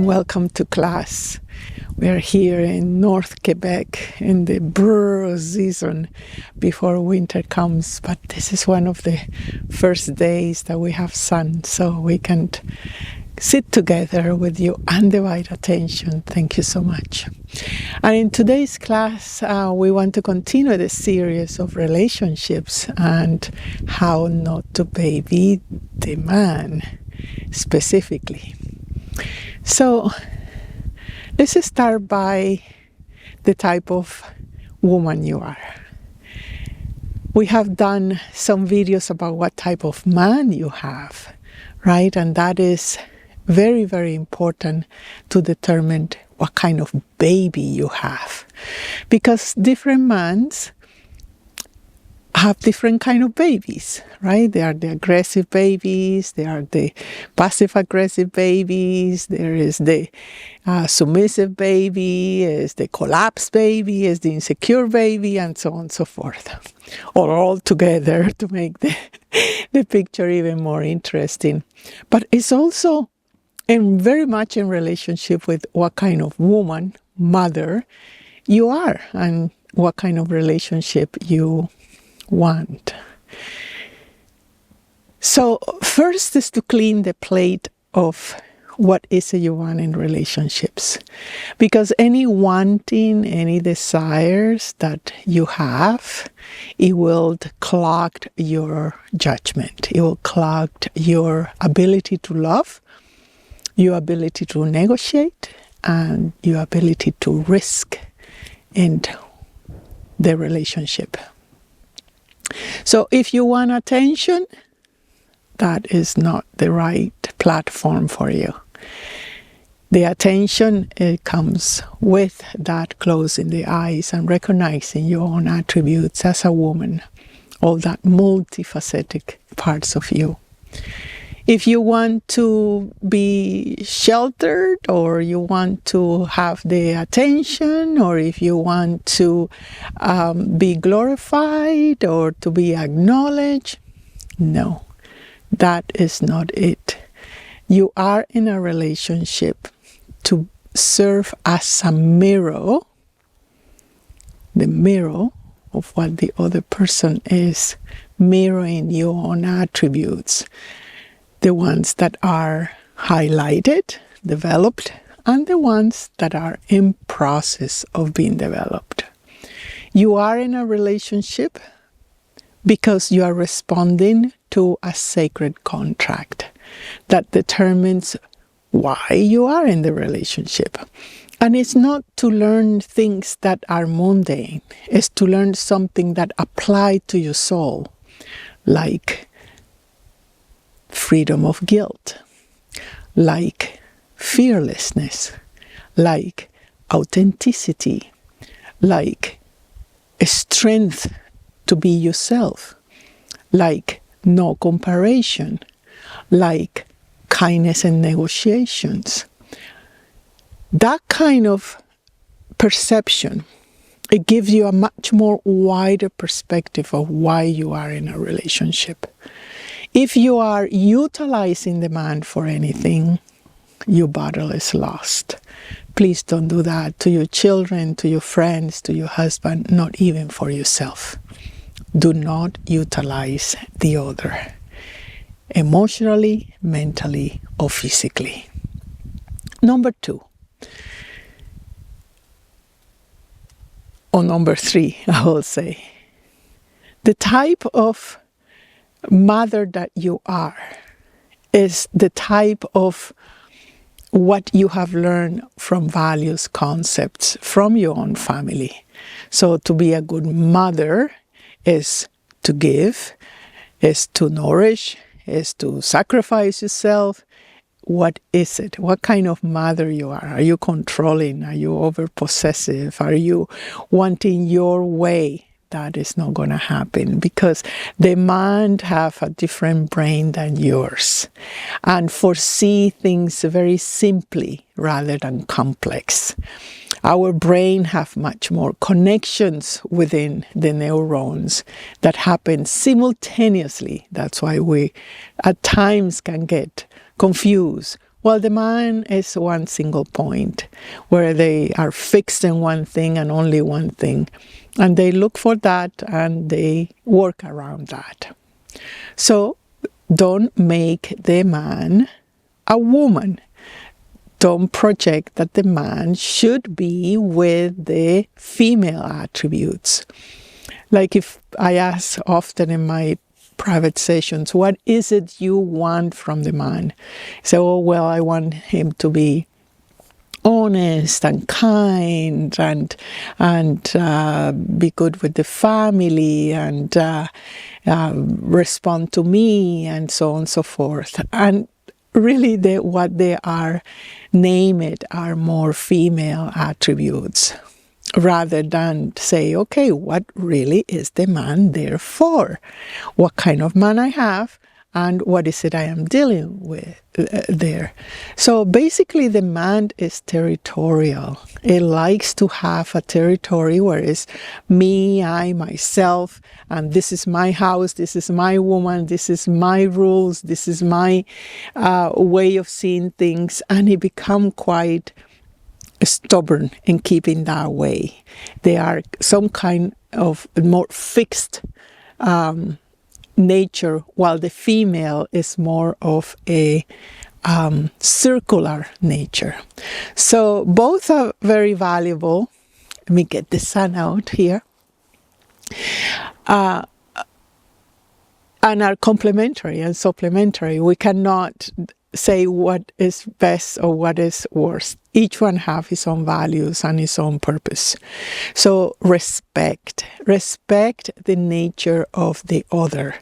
and welcome to class. We are here in North Quebec in the brew season before winter comes, but this is one of the first days that we have sun, so we can sit together with your undivided attention. Thank you so much. And in today's class, we want to continue the series of relationships and how not to baby the man specifically. So let's start by the type of woman you are. We have done some videos about what type of man you have, right? And that is very, very important to determine what kind of baby you have. Because different mans have different kind of babies, right? There are the aggressive babies, there are the passive-aggressive babies, there is the submissive baby, is the collapsed baby, is the insecure baby, and so on and so forth. Or all together to make the picture even more interesting. But it's also very much in relationship with what kind of woman, mother, you are and what kind of relationship you want. So first is to clean the plate of what is it you want in relationships. Because any wanting, any desires that you have, it will clog your judgment. It will clog your ability to love, your ability to negotiate, and your ability to risk in the relationship. So if you want attention, that is not the right platform for you. The attention, it comes with that closing the eyes and recognizing your own attributes as a woman, all that multifaceted parts of you. If you want to be sheltered, or you want to have the attention, or if you want to be glorified or to be acknowledged, no, that is not it. You are in a relationship to serve as a mirror, the mirror of what the other person is, mirroring your own attributes. The ones that are highlighted, developed, and the ones that are in process of being developed. You are in a relationship because you are responding to a sacred contract that determines why you are in the relationship. And it's not to learn things that are mundane. It's to learn something that applies to your soul, like freedom of guilt, like fearlessness, like authenticity, like a strength to be yourself, like no comparison, like kindness and negotiations. That kind of perception, it gives you a much more wider perspective of why you are in a relationship. If you are utilizing the man for anything, your battle is lost. Please don't do that to your children, to your friends, to your husband, not even for yourself. Do not utilize the other, emotionally, mentally, or physically. Number 2, or number 3, I will say, the type of mother that you are is the type of what you have learned from values, concepts from your own family. So to be a good mother is to give, is to nourish, is to sacrifice yourself. What is it? What kind of mother you are? Are you controlling? Are you over-possessive? Are you wanting your way? That is not going to happen, because the man have a different brain than yours and foresee things very simply rather than complex. Our brain have much more connections within the neurons that happen simultaneously. That's why we at times can get confused Well, the man is one single point where they are fixed in one thing and only one thing. And they look for that and they work around that. So don't make the man a woman. Don't project that the man should be with the female attributes. Like if I ask often in my private sessions, what is it you want from the man? So, oh, well, I want him to be honest and kind and be good with the family and respond to me and so on and so forth. And really what they are named are more female attributes, rather than say, okay, what really is the man there for? What kind of man I have, and what is it I am dealing with there? So basically the man is territorial. It likes to have a territory where it's me, I, myself, and this is my house, this is my woman, this is my rules, this is my way of seeing things, and it become quite stubborn in keeping that way. They are some kind of more fixed nature, while the female is more of a circular nature. So both are very valuable. Let me get the sun out here. And are complementary and supplementary. We cannot say what is best or what is worst. Each one have his own values and his own purpose. So respect the nature of the other.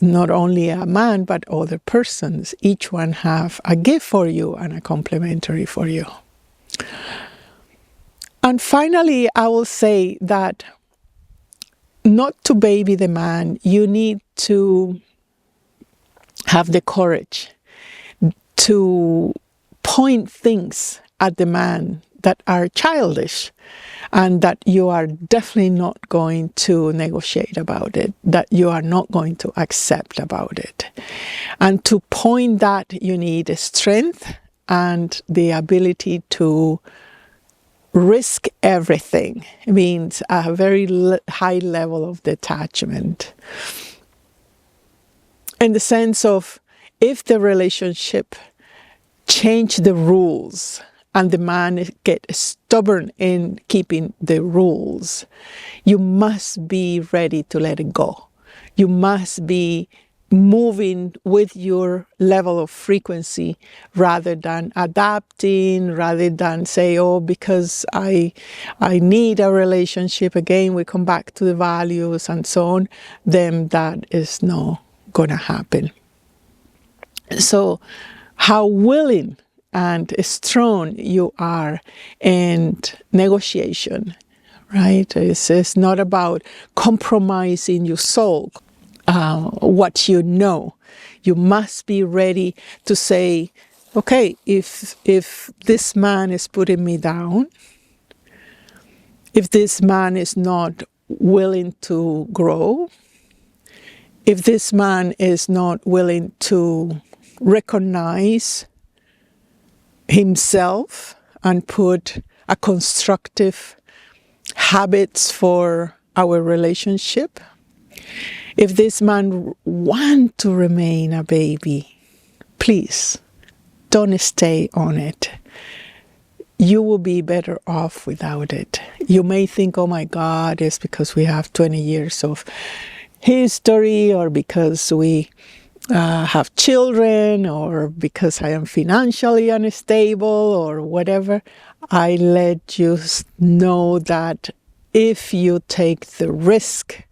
Not only a man, but other persons. Each one have a gift for you and a complementary for you. And finally, I will say that not to baby the man, you need to have the courage to point things at the man that are childish and that you are definitely not going to negotiate about it, that you are not going to accept about it. And to point that, you need strength and the ability to risk everything. It means a very high level of detachment. In the sense of, if the relationship change the rules and the man get stubborn in keeping the rules, you must be ready to let it go. You must be moving with your level of frequency rather than adapting, rather than say, oh, because I need a relationship, again, we come back to the values and so on, then that is not going to happen. So how willing and strong you are in negotiation, right? It's not about compromising your soul, what you know. You must be ready to say, okay, if this man is putting me down, if this man is not willing to grow, if this man is not willing to recognize himself and put a constructive habits for our relationship, if this man want to remain a baby, please don't stay on it. You will be better off without it. You may think, oh my God, it's because we have 20 years of history, or because we have children, or because I am financially unstable, or whatever. I let you know that if you take the risk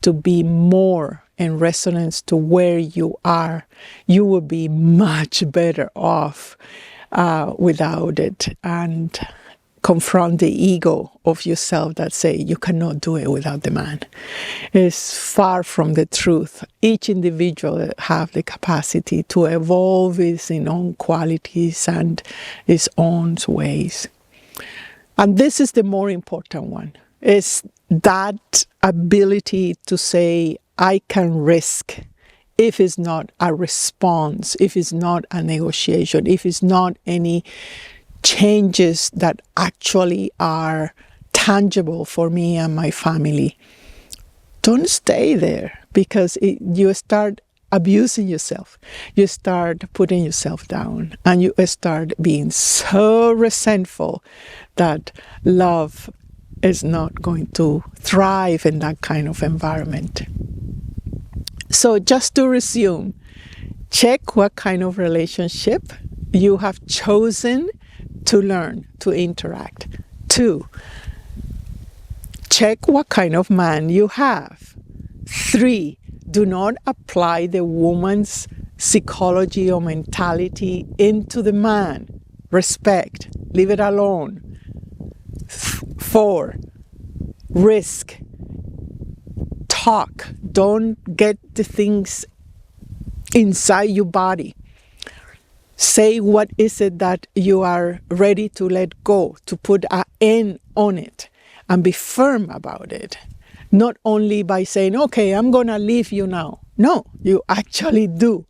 to be more in resonance to where you are, you will be much better off without it, and confront the ego of yourself that say you cannot do it without the man. It's far from the truth. Each individual have the capacity to evolve his own qualities and his own ways. And this is the more important one, is that ability to say, I can risk if it's not a response, if it's not a negotiation, if it's not any changes that actually are tangible for me and my family, don't stay there, because you start abusing yourself. You start putting yourself down, and you start being so resentful that love is not going to thrive in that kind of environment. So just to resume, check what kind of relationship you have chosen to learn to interact. 2, check what kind of man you have. 3, do not apply the woman's psychology or mentality into the man. Respect. Leave it alone. 4, risk. Talk. Don't get the things inside your body. Say what is it that you are ready to let go, to put an end on it, and be firm about it. Not only by saying, okay, I'm going to leave you now. No, you actually do.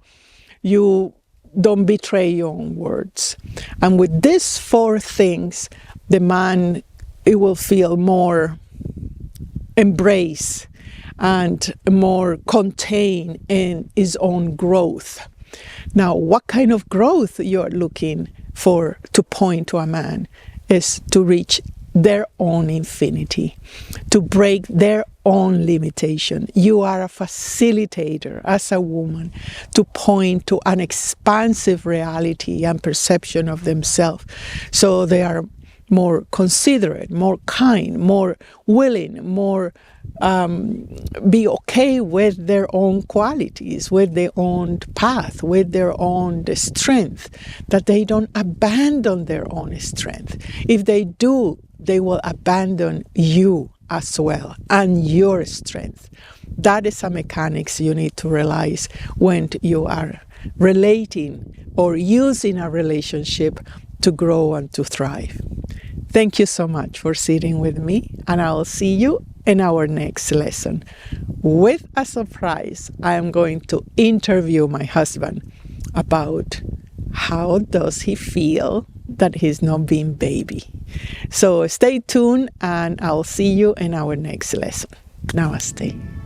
You don't betray your own words. And with these 4 things, the man, it will feel more embraced and more contained in his own growth. Now, what kind of growth you're looking for to point to a man is to reach their own infinity, to break their own limitation. You are a facilitator as a woman to point to an expansive reality and perception of themselves. So they are more considerate, more kind, more willing, more be okay with their own qualities, with their own path, with their own strength, that they don't abandon their own strength. If they do, they will abandon you as well and your strength. That is a mechanics you need to realize when you are relating or using a relationship to grow and to thrive. Thank you so much for sitting with me, and I will see you in our next lesson. With a surprise, I am going to interview my husband about how does he feel that he's not being baby. So stay tuned, and I'll see you in our next lesson. Namaste.